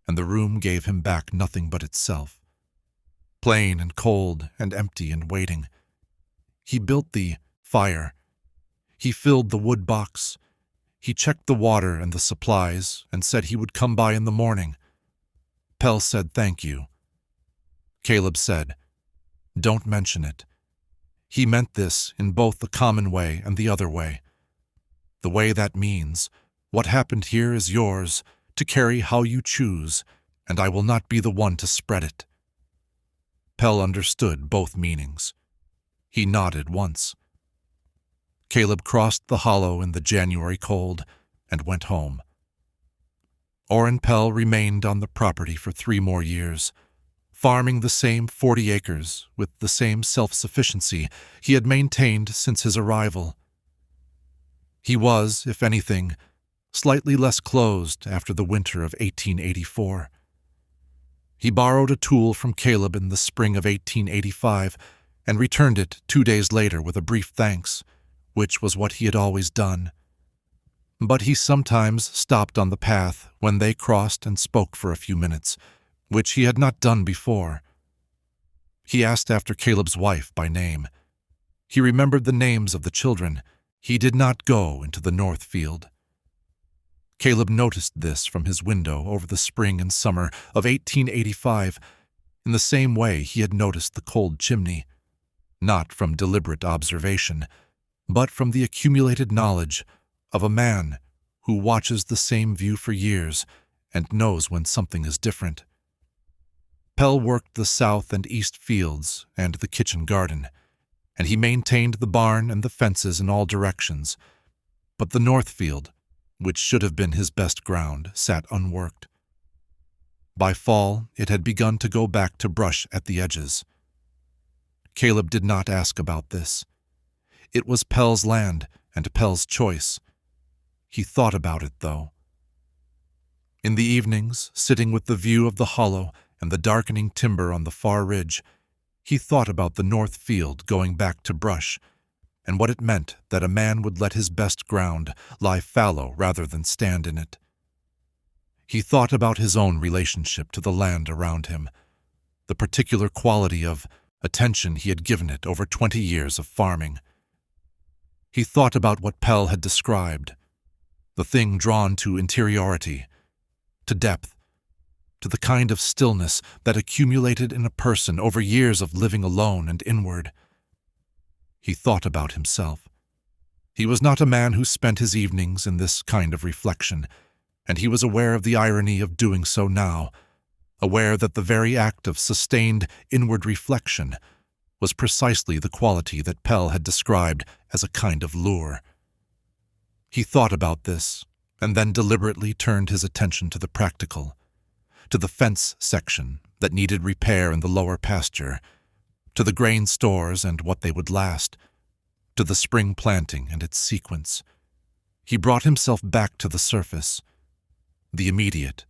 and the room gave him back nothing but itself, plain and cold and empty and waiting. He built the fire. He filled the wood box. He checked the water and the supplies and said he would come by in the morning. Pell said thank you. Caleb said, don't mention it. He meant this in both the common way and the other way. The way that means, what happened here is yours, to carry how you choose, and I will not be the one to spread it. Pell understood both meanings. He nodded once. Caleb crossed the hollow in the January cold and went home. Oren Pell remained on the property for 3 more years, farming the same 40 acres with the same self-sufficiency he had maintained since his arrival. He was, if anything, slightly less closed after the winter of 1884. He borrowed a tool from Caleb in the spring of 1885 and returned it 2 days later with a brief thanks, which was what he had always done. But he sometimes stopped on the path when they crossed and spoke for a few minutes, which he had not done before. He asked after Caleb's wife by name. He remembered the names of the children. He did not go into the north field. Caleb noticed this from his window over the spring and summer of 1885, in the same way he had noticed the cold chimney, not from deliberate observation, but from the accumulated knowledge of a man who watches the same view for years and knows when something is different. Pell worked the south and east fields and the kitchen garden, and he maintained the barn and the fences in all directions, but the north field, which should have been his best ground, sat unworked. By fall, it had begun to go back to brush at the edges. Caleb did not ask about this. It was Pell's land and Pell's choice. He thought about it, though. In the evenings, sitting with the view of the hollow and the darkening timber on the far ridge, he thought about the north field going back to brush, and what it meant that a man would let his best ground lie fallow rather than stand in it. He thought about his own relationship to the land around him, the particular quality of attention he had given it over 20 years of farming. He thought about what Pell had described, the thing drawn to interiority, to depth, to the kind of stillness that accumulated in a person over years of living alone and inward. He thought about himself. He was not a man who spent his evenings in this kind of reflection, and he was aware of the irony of doing so now, aware that the very act of sustained inward reflection was precisely the quality that Pell had described as a kind of lure. He thought about this, and then deliberately turned his attention to the practical, to the fence section that needed repair in the lower pasture, to the grain stores and what they would last, to the spring planting and its sequence. He brought himself back to the surface, the immediate,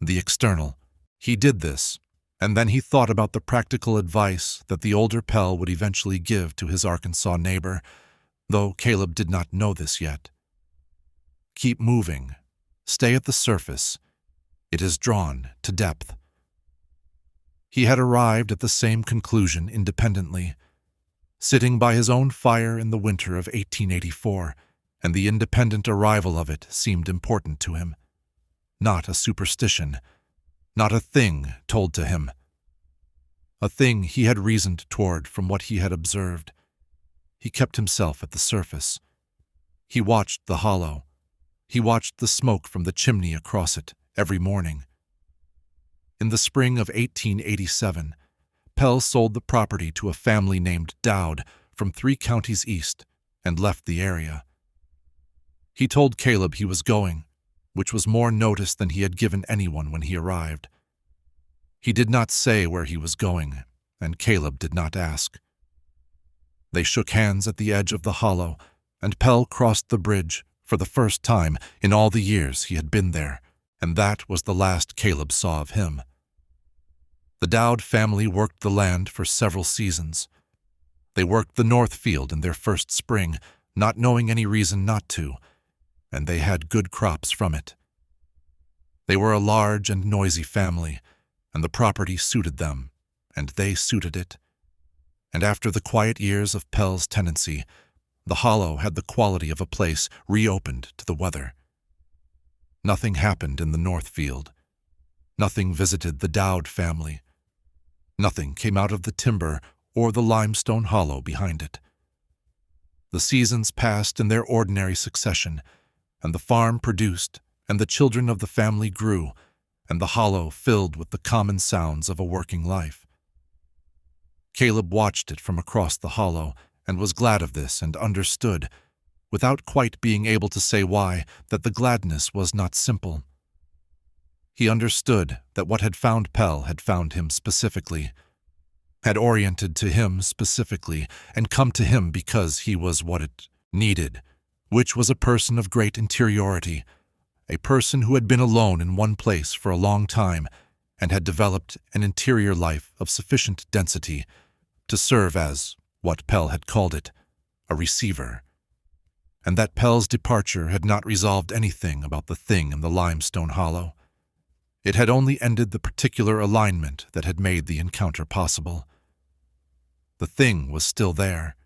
the external. He did this, and then he thought about the practical advice that the older Pell would eventually give to his Arkansas neighbor, though Caleb did not know this yet. Keep moving. Stay at the surface. It is drawn to depth. He had arrived at the same conclusion independently, sitting by his own fire in the winter of 1884, and the independent arrival of it seemed important to him. Not a superstition, not a thing told to him. A thing he had reasoned toward from what he had observed. He kept himself at the surface. He watched the hollow. He watched the smoke from the chimney across it every morning. In the spring of 1887, Pell sold the property to a family named Dowd from 3 counties east and left the area. He told Caleb he was going, which was more notice than he had given anyone when he arrived. He did not say where he was going, and Caleb did not ask. They shook hands at the edge of the hollow, and Pell crossed the bridge for the first time in all the years he had been there, and that was the last Caleb saw of him. The Dowd family worked the land for several seasons. They worked the north field in their first spring, not knowing any reason not to, and they had good crops from it. They were a large and noisy family, and the property suited them, and they suited it. And after the quiet years of Pell's tenancy, the hollow had the quality of a place reopened to the weather. Nothing happened in the north field. Nothing visited the Dowd family. Nothing came out of the timber or the limestone hollow behind it. The seasons passed in their ordinary succession, and the farm produced, and the children of the family grew, and the hollow filled with the common sounds of a working life. Caleb watched it from across the hollow, and was glad of this and understood, without quite being able to say why, that the gladness was not simple. He understood that what had found Pell had found him specifically, had oriented to him specifically, and come to him because he was what it needed, which was a person of great interiority, a person who had been alone in one place for a long time and had developed an interior life of sufficient density to serve as, what Pell had called it, a receiver, and that Pell's departure had not resolved anything about the thing in the limestone hollow. It had only ended the particular alignment that had made the encounter possible. The thing was still there.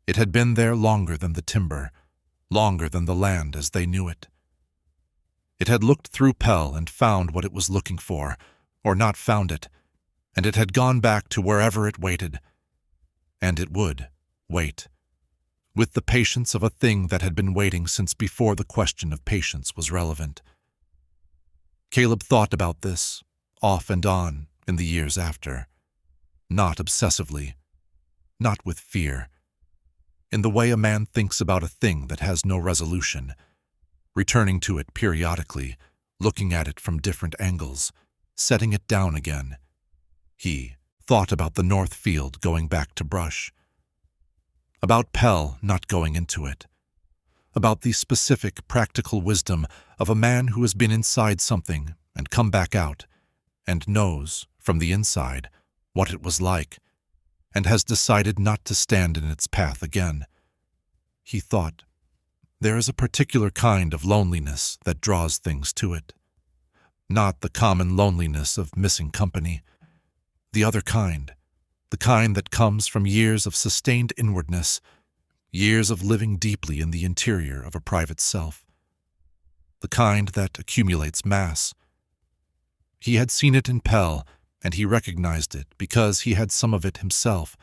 It had been there longer than the timber, longer than the land as they knew it. It had looked through Pell and found what it was looking for, or not found it, and it had gone back to wherever it waited. And it would wait, with the patience of a thing that had been waiting since before the question of patience was relevant. Caleb thought about this, off and on, in the years after. Not obsessively, not with fear, in the way a man thinks about a thing that has no resolution, returning to it periodically, looking at it from different angles, setting it down again. He thought about the north field going back to brush. About Pell not going into it. About the specific, practical wisdom of a man who has been inside something and come back out, and knows, from the inside, what it was like, and has decided not to stand in its path again. He thought, there is a particular kind of loneliness that draws things to it. Not the common loneliness of missing company. The other kind, the kind that comes from years of sustained inwardness, years of living deeply in the interior of a private self. The kind that accumulates mass. He had seen it in Pell, and he recognized it because he had some of it himself.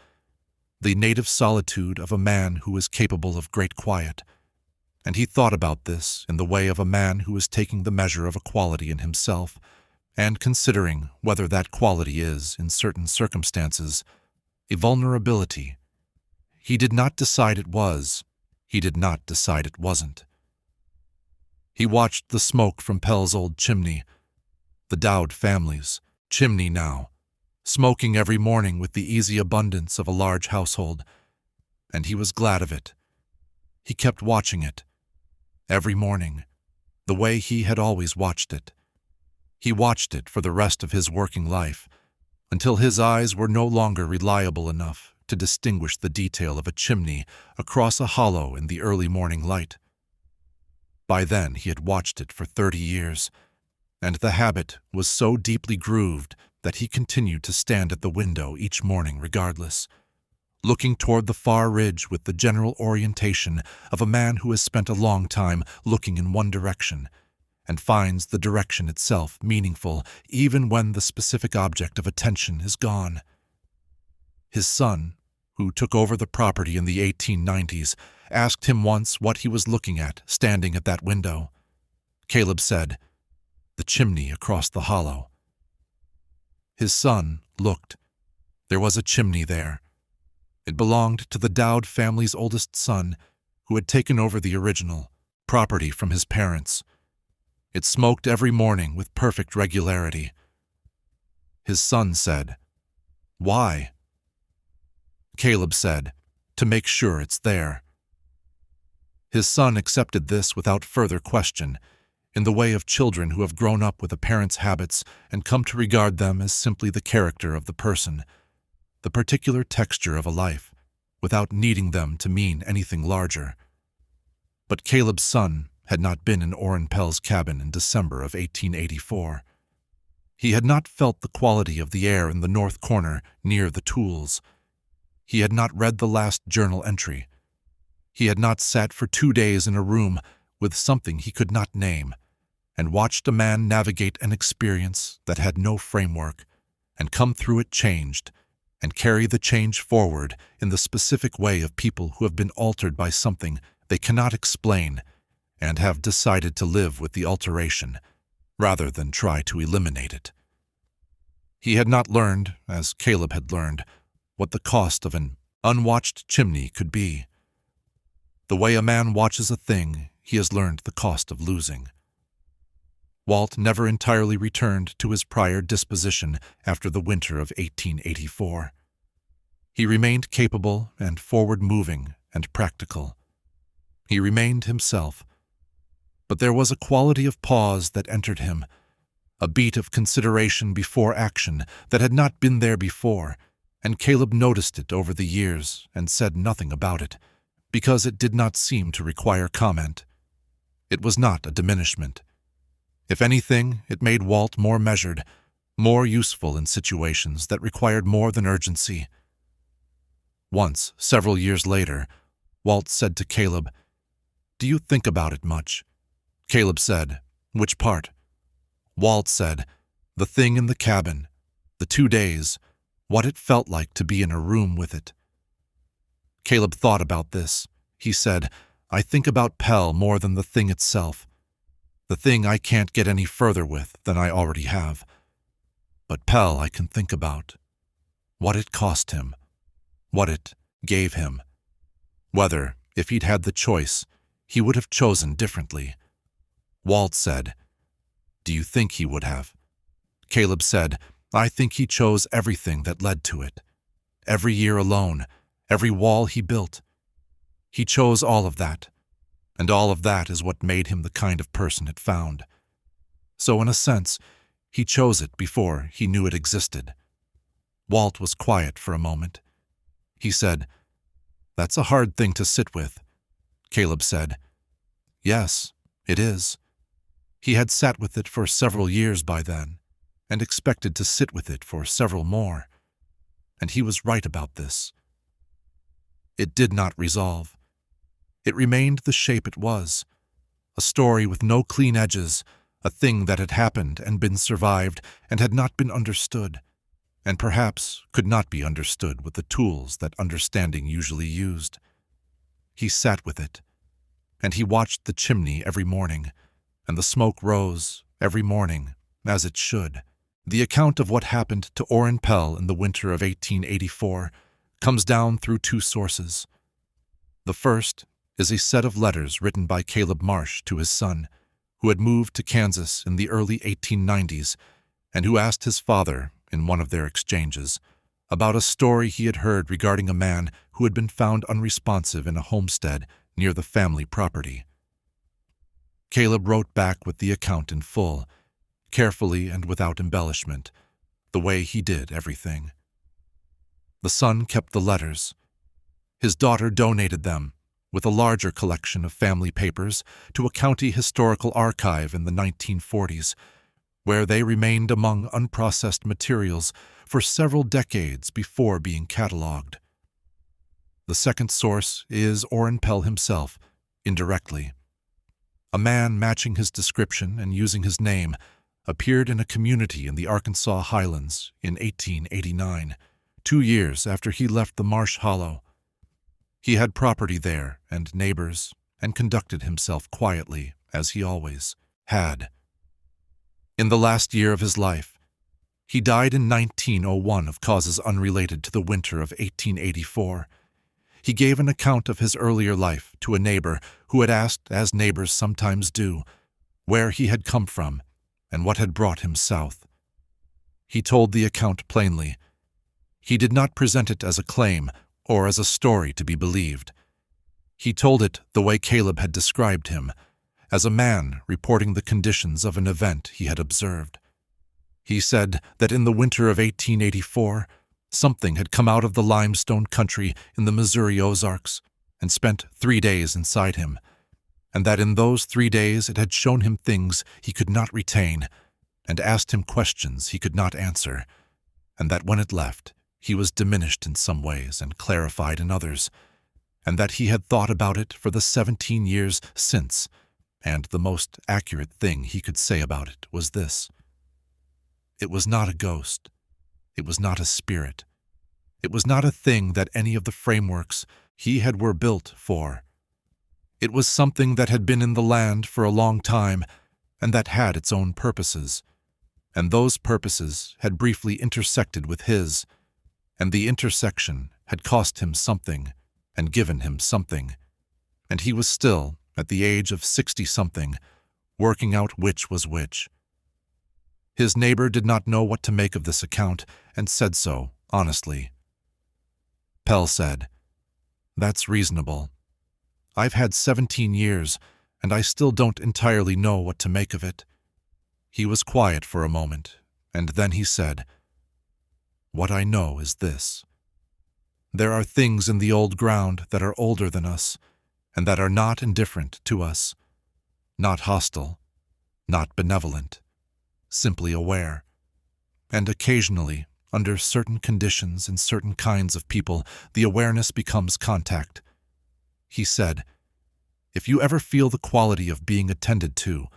The native solitude of a man who is capable of great quiet. And he thought about this in the way of a man who is taking the measure of a quality in himself, and considering whether that quality is, in certain circumstances, a vulnerability. He did not decide it was. He did not decide it wasn't. He watched the smoke from Pell's old chimney, the Dowd family's chimney now, smoking every morning with the easy abundance of a large household, and he was glad of it. He kept watching it, every morning, the way he had always watched it. He watched it for the rest of his working life, until his eyes were no longer reliable enough to distinguish the detail of a chimney across a hollow in the early morning light. By then he had watched it for 30 years, and the habit was so deeply grooved that he continued to stand at the window each morning regardless, looking toward the far ridge with the general orientation of a man who has spent a long time looking in one direction and finds the direction itself meaningful even when the specific object of attention is gone. His son, who took over the property in the 1890s, asked him once what he was looking at standing at that window. Caleb said, "The chimney across the hollow." His son looked. There was a chimney there. It belonged to the Dowd family's oldest son, who had taken over the original property from his parents. It smoked every morning with perfect regularity. His son said, "Why?" Caleb said, "To make sure it's there." His son accepted this without further question, in the way of children who have grown up with a parent's habits and come to regard them as simply the character of the person, the particular texture of a life, without needing them to mean anything larger. But Caleb's son had not been in Oren Pell's cabin in December of 1884. He had not felt the quality of the air in the north corner near the tools. He had not read the last journal entry. He had not sat for 2 days in a room with something he could not name, and watched a man navigate an experience that had no framework, and come through it changed, and carry the change forward in the specific way of people who have been altered by something they cannot explain, and have decided to live with the alteration, rather than try to eliminate it. He had not learned, as Caleb had learned, what the cost of an unwatched chimney could be. The way a man watches a thing, he has learned the cost of losing. Walt never entirely returned to his prior disposition after the winter of 1884. He remained capable and forward-moving and practical. He remained himself. But there was a quality of pause that entered him, a beat of consideration before action that had not been there before, and Caleb noticed it over the years and said nothing about it, because it did not seem to require comment. It was not a diminishment. If anything, it made Walt more measured, more useful in situations that required more than urgency. Once, several years later, Walt said to Caleb, "Do you think about it much?" Caleb said, "Which part?" Walt said, "The thing in the cabin, the 2 days, what it felt like to be in a room with it." Caleb thought about this. He said, "I think about Pell more than the thing itself. The thing I can't get any further with than I already have. But Pell I can think about. What it cost him. What it gave him. Whether, if he'd had the choice, he would have chosen differently." Walt said, "Do you think he would have?" Caleb said, I think he chose everything that led to it. Every year alone, every wall he built. He chose all of that, and all of that is what made him the kind of person it found. So in a sense, he chose it before he knew it existed. Walt was quiet for a moment. He said, "That's a hard thing to sit with." Caleb said, "Yes, it is." He had sat with it for several years by then, and expected to sit with it for several more. And he was right about this. It did not resolve. It remained the shape it was, a story with no clean edges, a thing that had happened and been survived and had not been understood, and perhaps could not be understood with the tools that understanding usually used. He sat with it, and he watched the chimney every morning, and the smoke rose every morning, as it should. The account of what happened to Oren Pell in the winter of 1884 comes down through two sources. The first is a set of letters written by Caleb Marsh to his son, who had moved to Kansas in the early 1890s, and who asked his father, in one of their exchanges, about a story he had heard regarding a man who had been found unresponsive in a homestead near the family property. Caleb wrote back with the account in full, carefully and without embellishment, the way he did everything. The son kept the letters. His daughter donated them, with a larger collection of family papers, to a county historical archive in the 1940s, where they remained among unprocessed materials for several decades before being cataloged. The second source is Oren Pell himself, indirectly. A man matching his description and using his name appeared in a community in the Arkansas Highlands in 1889, 2 years after he left the Marsh Hollow. He had property there and neighbors, and conducted himself quietly, as he always had. In the last year of his life, he died in 1901 of causes unrelated to the winter of 1884. He gave an account of his earlier life to a neighbor who had asked, as neighbors sometimes do, where he had come from and what had brought him south. He told the account plainly. He did not present it as a claim or as a story to be believed. He told it the way Caleb had described him, as a man reporting the conditions of an event he had observed. He said that in the winter of 1884, something had come out of the limestone country in the Missouri Ozarks and spent 3 days inside him, and that in those 3 days it had shown him things he could not retain and asked him questions he could not answer, and that when it left, he was diminished in some ways and clarified in others, and that he had thought about it for the 17 years since, and the most accurate thing he could say about it was this: it was not a ghost. It was not a spirit. It was not a thing that any of the frameworks he had were built for. It was something that had been in the land for a long time and that had its own purposes, and those purposes had briefly intersected with his, and the intersection had cost him something and given him something, and he was still, at the age of 60-something, working out which was which. His neighbor did not know what to make of this account and said so, honestly. Pell said, "That's reasonable. I've had 17 years, and I still don't entirely know what to make of it." He was quiet for a moment, and then he said, "What I know is this. There are things in the old ground that are older than us, and that are not indifferent to us, not hostile, not benevolent, simply aware. And occasionally, under certain conditions and certain kinds of people, the awareness becomes contact." He said, "If you ever feel the quality of being attended to,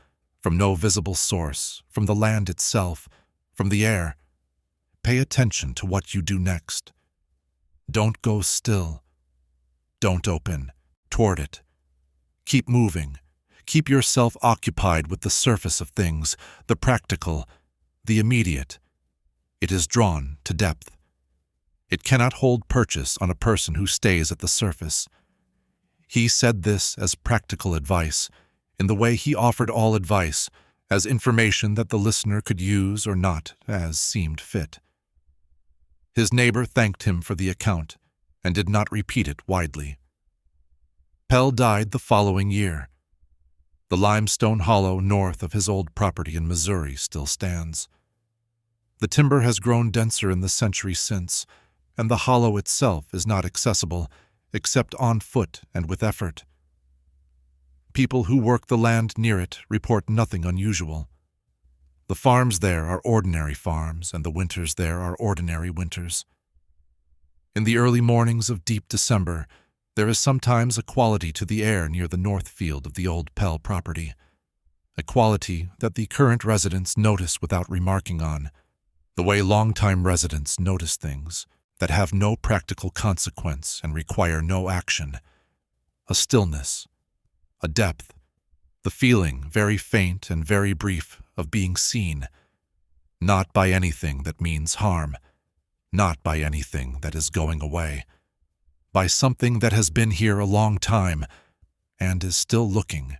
from no visible source, from the land itself, from the air, pay attention to what you do next. Don't go still. Don't open toward it. Keep moving. Keep yourself occupied with the surface of things, the practical, the immediate. It is drawn to depth. It cannot hold purchase on a person who stays at the surface." He said this as practical advice, in the way he offered all advice, as information that the listener could use or not as seemed fit. His neighbor thanked him for the account and did not repeat it widely. Pell died the following year. The limestone hollow north of his old property in Missouri still stands. The timber has grown denser in the century since, and the hollow itself is not accessible except on foot and with effort. People who work the land near it report nothing unusual. The farms there are ordinary farms, and the winters there are ordinary winters. In the early mornings of deep December, there is sometimes a quality to the air near the north field of the old Pell property, a quality that the current residents notice without remarking on, the way longtime residents notice things that have no practical consequence and require no action, a stillness, a depth, the feeling, very faint and very brief, of being seen, not by anything that means harm, not by anything that is going away, by something that has been here a long time and is still looking.